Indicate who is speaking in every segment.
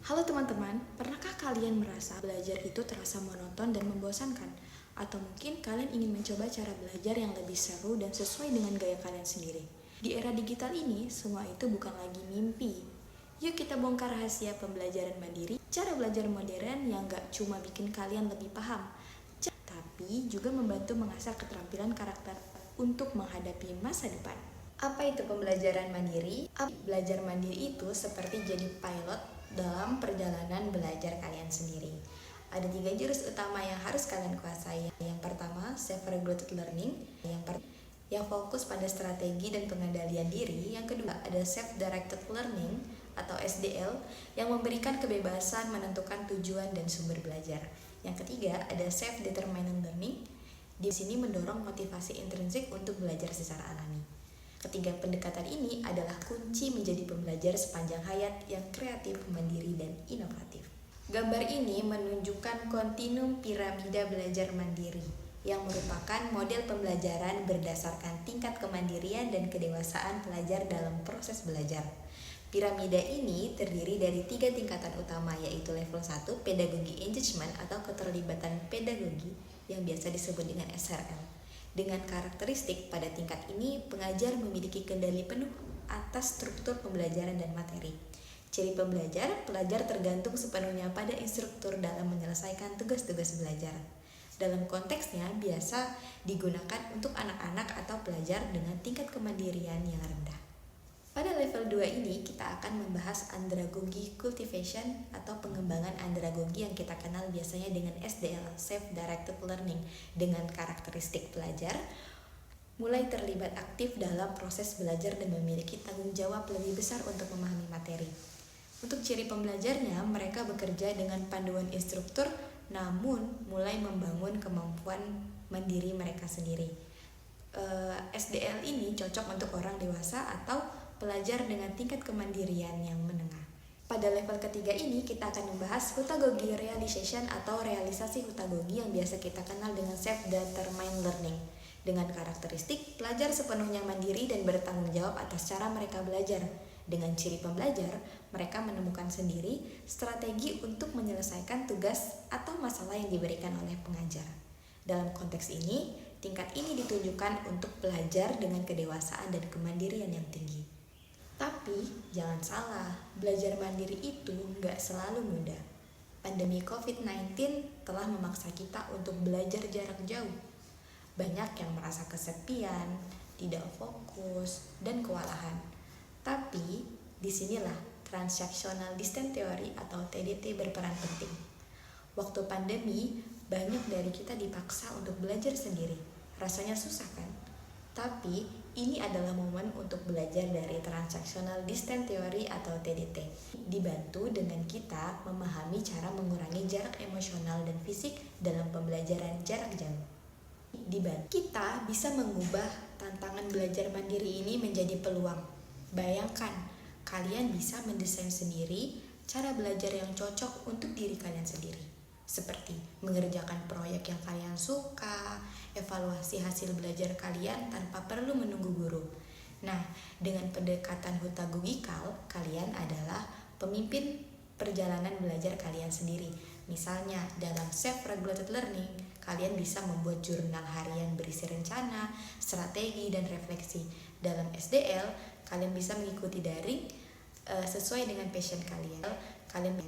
Speaker 1: Halo teman-teman, pernahkah kalian merasa belajar itu terasa monoton dan membosankan? Atau mungkin kalian ingin mencoba cara belajar yang lebih seru dan sesuai dengan gaya kalian sendiri? Di era digital ini, semua itu bukan lagi mimpi. Yuk kita bongkar rahasia pembelajaran mandiri, cara belajar modern yang gak cuma bikin kalian lebih paham, tapi juga membantu mengasah keterampilan karakter untuk menghadapi masa depan. Apa itu pembelajaran mandiri? Belajar mandiri itu seperti jadi pilot dalam perjalanan belajar kalian sendiri. Ada 3 jurus utama yang harus kalian kuasai. Yang pertama, self-regulated learning. Yang fokus pada strategi dan pengendalian diri. Yang kedua, ada self-directed learning atau SDL yang memberikan kebebasan menentukan tujuan dan sumber belajar. Yang ketiga, ada self-determined learning. Di sini mendorong motivasi intrinsik untuk belajar secara alami. Ketiga pendekatan ini adalah kunci menjadi pembelajar sepanjang hayat yang kreatif, mandiri, dan inovatif. Gambar ini menunjukkan kontinum piramida belajar mandiri yang merupakan model pembelajaran berdasarkan tingkat kemandirian dan kedewasaan pelajar dalam proses belajar. Piramida ini terdiri dari 3 tingkatan utama, yaitu level 1, pedagogi engagement atau keterlibatan pedagogi yang biasa disebut dengan SRL. Dengan karakteristik pada tingkat ini, pengajar memiliki kendali penuh atas struktur pembelajaran dan materi. Ciri pembelajar, pelajar tergantung sepenuhnya pada instruktur dalam menyelesaikan tugas-tugas belajar. Dalam konteksnya, biasa digunakan untuk anak-anak atau pelajar dengan tingkat kemandirian yang rendah. Pada level 2 ini, kita akan membahas andragogy cultivation atau pengembangan andragogy yang kita kenal biasanya dengan SDL, Self-Directed Learning, dengan karakteristik pelajar mulai terlibat aktif dalam proses belajar dan memiliki tanggung jawab lebih besar untuk memahami materi. Untuk ciri pembelajarnya, mereka bekerja dengan panduan instruktur, namun mulai membangun kemampuan mandiri mereka sendiri. SDL ini cocok untuk orang dewasa atau pelajar dengan tingkat kemandirian yang menengah. Pada level ketiga ini, kita akan membahas hutagogy realization atau realisasi hutagogy yang biasa kita kenal dengan self-determined learning. Dengan karakteristik, pelajar sepenuhnya mandiri dan bertanggung jawab atas cara mereka belajar. Dengan ciri pembelajar, mereka menemukan sendiri strategi untuk menyelesaikan tugas atau masalah yang diberikan oleh pengajar. Dalam konteks ini, tingkat ini ditunjukkan untuk pelajar dengan kedewasaan dan kemandirian yang tinggi. Tapi, jangan salah, belajar mandiri itu nggak selalu mudah. Pandemi COVID-19 telah memaksa kita untuk belajar jarak jauh. Banyak yang merasa kesepian, tidak fokus, dan kewalahan. Tapi, disinilah Transactional Distance Theory atau TDT berperan penting. Waktu pandemi, banyak dari kita dipaksa untuk belajar sendiri. Rasanya susah kan? Tapi, ini adalah momen untuk belajar dari Transactional Distance Theory atau TDT. Dibantu dengan kita memahami cara mengurangi jarak emosional dan fisik dalam pembelajaran jarak jauh. Kita bisa mengubah tantangan belajar mandiri ini menjadi peluang. Bayangkan, kalian bisa mendesain sendiri cara belajar yang cocok untuk diri kalian sendiri. Seperti mengerjakan proyek yang kalian suka, evaluasi hasil belajar kalian tanpa perlu menunggu guru. Nah, dengan pendekatan hutagogikal, kalian adalah pemimpin perjalanan belajar kalian sendiri. Misalnya, dalam self-regulated learning, kalian bisa membuat jurnal harian berisi rencana, strategi, dan refleksi. Dalam SDL, kalian bisa mengikuti daring sesuai dengan passion kalian.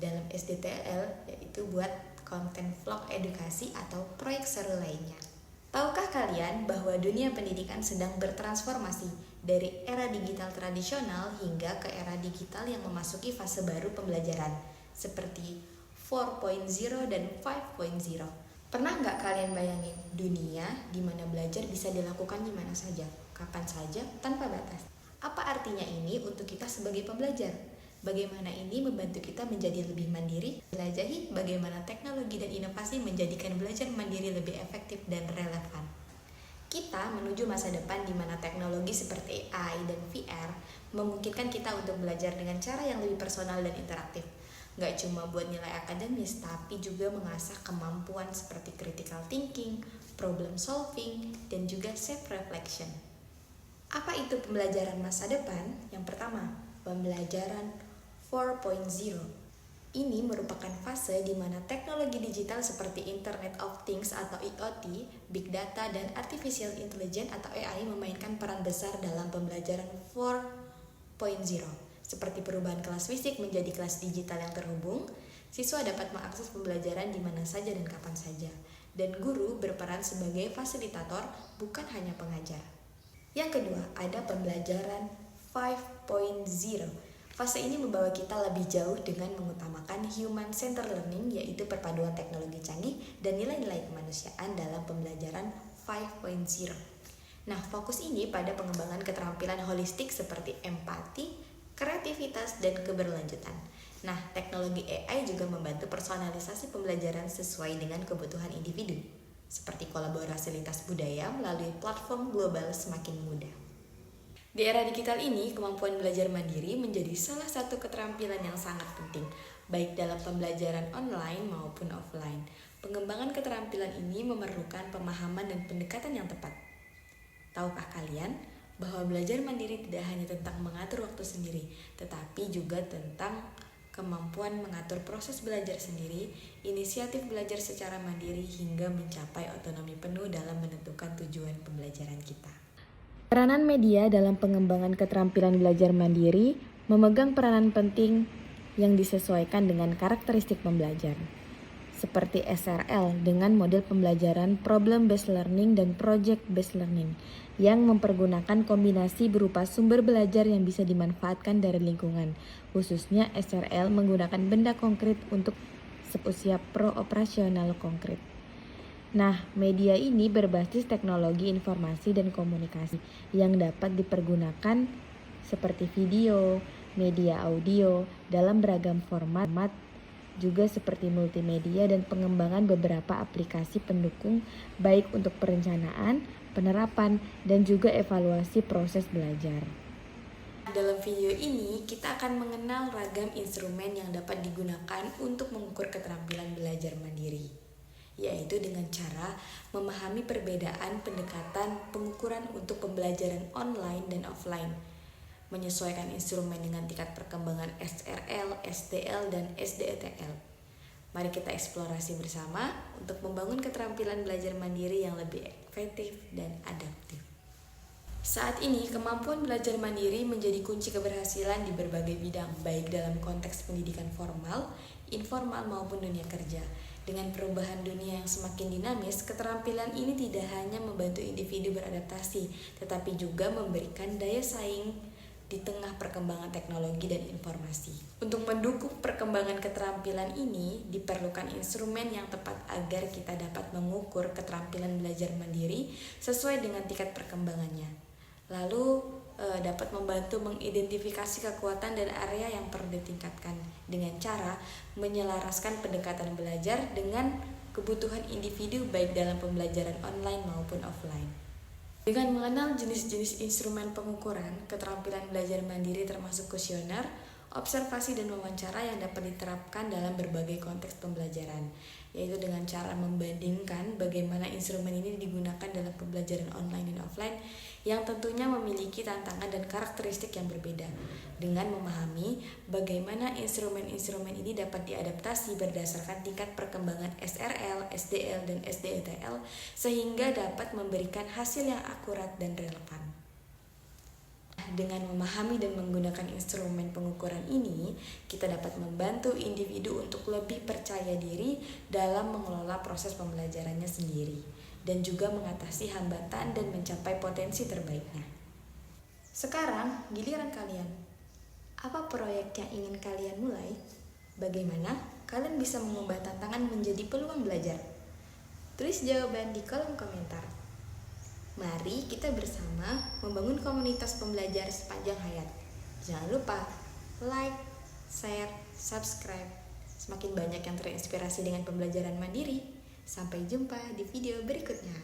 Speaker 1: Dalam SDTL, yaitu buat konten vlog edukasi atau proyek seru lainnya. Tahukah kalian bahwa dunia pendidikan sedang bertransformasi dari era digital tradisional hingga ke era digital yang memasuki fase baru pembelajaran seperti 4.0 dan 5.0. Pernah nggak kalian bayangin dunia di mana belajar bisa dilakukan di mana saja, kapan saja, tanpa batas? Apa artinya ini untuk kita sebagai pembelajar? Bagaimana ini membantu kita menjadi lebih mandiri, jelajahi bagaimana teknologi dan inovasi menjadikan belajar mandiri lebih efektif dan relevan. Kita menuju masa depan di mana teknologi seperti AI dan VR memungkinkan kita untuk belajar dengan cara yang lebih personal dan interaktif. Gak cuma buat nilai akademis, tapi juga mengasah kemampuan seperti critical thinking, problem solving, dan juga self-reflection. Apa itu pembelajaran masa depan? Yang pertama, pembelajaran 4.0. Ini merupakan fase di mana teknologi digital seperti Internet of Things atau IoT, Big Data, dan Artificial Intelligence atau AI memainkan peran besar dalam pembelajaran 4.0. Seperti perubahan kelas fisik menjadi kelas digital yang terhubung, siswa dapat mengakses pembelajaran di mana saja dan kapan saja. Dan guru berperan sebagai fasilitator, bukan hanya pengajar. Yang kedua, ada pembelajaran 5.0. Fase ini membawa kita lebih jauh dengan mengutamakan human-centered learning, yaitu perpaduan teknologi canggih dan nilai-nilai kemanusiaan dalam pembelajaran 5.0. Nah, fokus ini pada pengembangan keterampilan holistik seperti empati, kreativitas, dan keberlanjutan. Nah, teknologi AI juga membantu personalisasi pembelajaran sesuai dengan kebutuhan individu, seperti kolaborasi lintas budaya melalui platform global semakin mudah. Di era digital ini, kemampuan belajar mandiri menjadi salah satu keterampilan yang sangat penting, baik dalam pembelajaran online maupun offline. Pengembangan keterampilan ini memerlukan pemahaman dan pendekatan yang tepat. Tahukah kalian bahwa belajar mandiri tidak hanya tentang mengatur waktu sendiri, tetapi juga tentang kemampuan mengatur proses belajar sendiri, inisiatif belajar secara mandiri, hingga mencapai otonomi penuh dalam menentukan tujuan pembelajaran kita. Peranan media dalam pengembangan keterampilan belajar mandiri memegang peranan penting yang disesuaikan dengan karakteristik pembelajar, seperti SRL dengan model pembelajaran Problem Based Learning dan Project Based Learning, yang mempergunakan kombinasi berupa sumber belajar yang bisa dimanfaatkan dari lingkungan, khususnya SRL menggunakan benda konkret untuk seusia pro-operasional konkret. Nah, media ini berbasis teknologi informasi dan komunikasi yang dapat dipergunakan seperti video, media audio dalam beragam format, juga seperti multimedia dan pengembangan beberapa aplikasi pendukung baik untuk perencanaan, penerapan, dan juga evaluasi proses belajar. Dalam video ini, kita akan mengenal ragam instrumen yang dapat digunakan untuk mengukur keterampilan belajar mandiri, yaitu dengan cara memahami perbedaan pendekatan pengukuran untuk pembelajaran online dan offline, menyesuaikan instrumen dengan tingkat perkembangan SRL, STL, dan SDETL. Mari kita eksplorasi bersama untuk membangun keterampilan belajar mandiri yang lebih efektif dan adaptif. Saat ini, kemampuan belajar mandiri menjadi kunci keberhasilan di berbagai bidang, baik dalam konteks pendidikan formal, informal, maupun dunia kerja. Dengan perubahan dunia yang semakin dinamis, keterampilan ini tidak hanya membantu individu beradaptasi, tetapi juga memberikan daya saing di tengah perkembangan teknologi dan informasi. Untuk mendukung perkembangan keterampilan ini, diperlukan instrumen yang tepat agar kita dapat mengukur keterampilan belajar mandiri sesuai dengan tingkat perkembangannya. Lalu dapat membantu mengidentifikasi kekuatan dan area yang perlu ditingkatkan dengan cara menyelaraskan pendekatan belajar dengan kebutuhan individu baik dalam pembelajaran online maupun offline. Dengan mengenal jenis-jenis instrumen pengukuran, keterampilan belajar mandiri termasuk kuesioner, observasi dan wawancara yang dapat diterapkan dalam berbagai konteks pembelajaran, yaitu dengan cara membandingkan bagaimana instrumen ini digunakan dalam pembelajaran online dan offline yang tentunya memiliki tantangan dan karakteristik yang berbeda, dengan memahami bagaimana instrumen-instrumen ini dapat diadaptasi berdasarkan tingkat perkembangan SRL, SDL, dan SDETL sehingga dapat memberikan hasil yang akurat dan relevan. Dengan memahami dan menggunakan instrumen pengukuran ini, kita dapat membantu individu untuk lebih percaya diri dalam mengelola proses pembelajarannya sendiri, dan juga mengatasi hambatan dan mencapai potensi terbaiknya. Sekarang, giliran kalian. Apa proyek yang ingin kalian mulai? Bagaimana kalian bisa mengubah tantangan menjadi peluang belajar? Tulis jawaban di kolom komentar. Mari kita bersama membangun komunitas pembelajar sepanjang hayat. Jangan lupa like, share, subscribe. Semakin banyak yang terinspirasi dengan pembelajaran mandiri. Sampai jumpa di video berikutnya.